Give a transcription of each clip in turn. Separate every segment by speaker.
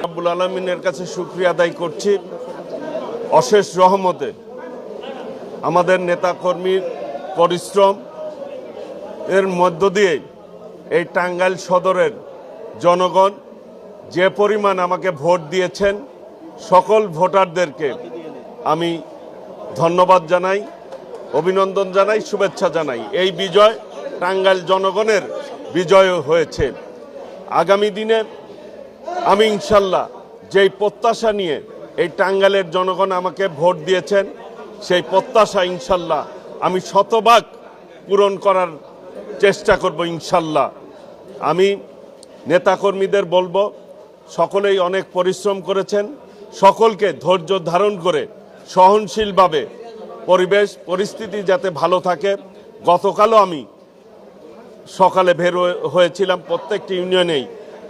Speaker 1: রব্বুল আলামিনের কাছে শুকরিয়া আদায় করছি। অশেষ রহমতে আমাদের নেতাকর্মীর পরিশ্রম এর মধ্য দিয়ে এই টাঙ্গাইল সদরের জনগণ যে পরিমাণ আমাকে ভোট দিয়েছেন, সকল ভোটারদেরকে আমি ধন্যবাদ জানাই, অভিনন্দন জানাই, শুভেচ্ছা জানাই। এই বিজয় টাঙ্গাইল জনগণের বিজয় হয়েছে। আগামী দিনে আমি ইনশাল্লাহ যেই প্রত্যাশা নিয়ে এই টাঙ্গাইলের জনগণ আমাকে ভোট দিয়েছেন, সেই প্রত্যাশা ইনশাল্লাহ আমি শতভাগ পূরণ করার চেষ্টা করব ইনশাল্লাহ। আমি নেতাকর্মীদের বলবো, সকলেই অনেক পরিশ্রম করেছেন, সকলকে ধৈর্য ধারণ করে সহনশীলভাবে পরিস্থিতি যাতে ভালো থাকে। গতকালও আমি সকালে বের হয়েছিলাম, প্রত্যেকটি ইউনিয়নেই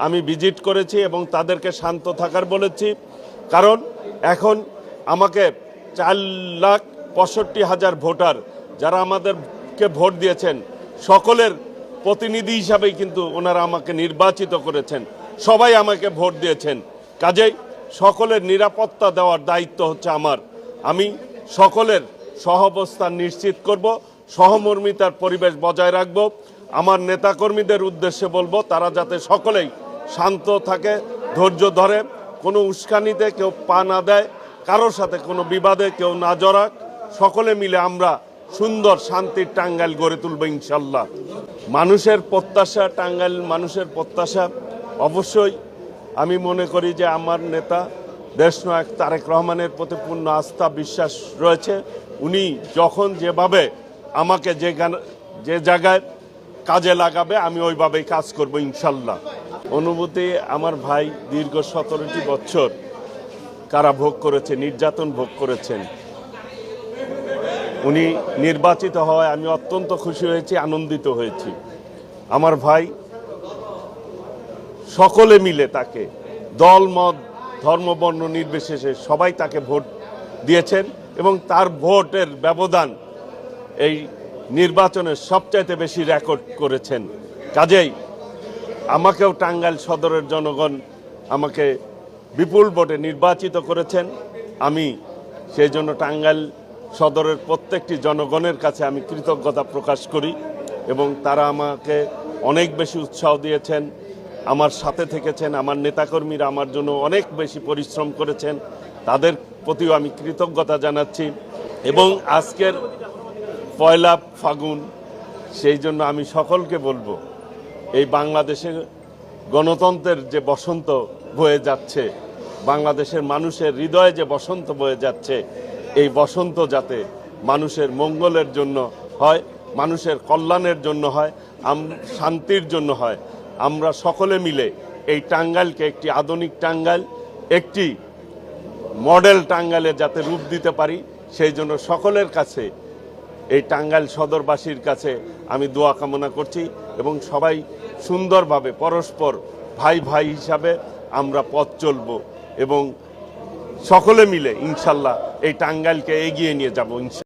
Speaker 1: আমি ভিজিট করেছি এবং তাদেরকে শান্ত থাকার বলেছি। কারণ এখন আমাকে 4,65,000 ভোটার যারা আমাদেরকে ভোট দিয়েছেন, সকলের প্রতিনিধি হিসাবেই কিন্তু ওনারা আমাকে নির্বাচিত করেছেন, সবাই আমাকে ভোট দিয়েছেন। কাজেই সকলের নিরাপত্তা দেওয়ার দায়িত্ব হচ্ছে আমার। আমি সকলের সহাবস্থান নিশ্চিত করব, সহমর্মিতার পরিবেশ বজায় রাখব। আমার নেতাকর্মীদের উদ্দেশ্যে বলবো, তারা যাতে সকলেই শান্ত থাকে, ধৈর্য ধরে, কোনো উস্কানিতে কেউ পা না দেয়, কারোর সাথে কোনো বিবাদে কেউ না জড়াক। সকলে মিলে আমরা সুন্দর শান্তির টাঙ্গাইল গড়ে তুলব ইনশাল্লাহ। মানুষের প্রত্যাশা, টাঙ্গাইল মানুষের প্রত্যাশা, অবশ্যই আমি মনে করি যে আমার নেতা দেশনায়ক তারেক রহমানের প্রতি পূর্ণ আস্থা বিশ্বাস রয়েছে। উনি যখন যেভাবে আমাকে যে জায়গায় কাজে লাগাবে আমি ওইভাবেই কাজ করব ইনশাল্লাহ। অনুভূতি, আমার ভাই দীর্ঘ 17টি বছর কারাভোগ করেছে, নির্যাতন ভোগ করেছেন। উনি নির্বাচিত হওয়ায় আমি অত্যন্ত খুশি হয়েছি, আনন্দিত হয়েছি। আমার ভাই সকলে মিলে তাকে দল মত ধর্ম বর্ণ নির্বিশেষে সবাই তাকে ভোট দিয়েছেন এবং তার ভোটের ব্যবধান এই নির্বাচনের সবচাইতে বেশি রেকর্ড করেছেন। কাজেই আমাকেও টাঙ্গাইল সদরের জনগণ আমাকে বিপুল ভোটে নির্বাচিত করেছেন। আমি সেই জন্য টাঙ্গাইল সদরের প্রত্যেকটি জনগণের কাছে আমি কৃতজ্ঞতা প্রকাশ করি এবং তারা আমাকে অনেক বেশি উৎসাহ দিয়েছেন, আমার সাথে থেকেছেন। আমার নেতাকর্মীরা আমার জন্য অনেক বেশি পরিশ্রম করেছেন, তাদের প্রতিও আমি কৃতজ্ঞতা জানাচ্ছি। এবং আজকের 1 ফাগুন, সেই জন্য আমি সকলকে বলবো, এই বাংলাদেশে গণতন্ত্রের যে বসন্ত বয়ে যাচ্ছে, বাংলাদেশের মানুষের হৃদয়ে যে বসন্ত বয়ে যাচ্ছে, এই বসন্ত যাতে মানুষের মঙ্গলের জন্য হয়, মানুষের কল্যাণের জন্য হয়, শান্তির জন্য হয়। আমরা সকলে মিলে এই টাঙ্গাইলকে একটি আধুনিক টাঙ্গাইল, একটি মডেল টাঙ্গাইলে যাতে রূপ দিতে পারি, সেই জন্য সকলের কাছে, এই টাঙ্গাইল সদরবাসীর কাছে আমি দোয়া কামনা করছি এবং সবাই সুন্দরভাবে পরস্পর ভাই ভাই হিসাবে আমরা পথ চলব এবং সকলে মিলে ইনশাল্লাহ এই টাঙ্গাইলকে এগিয়ে নিয়ে যাব ইনশাল্লাহ।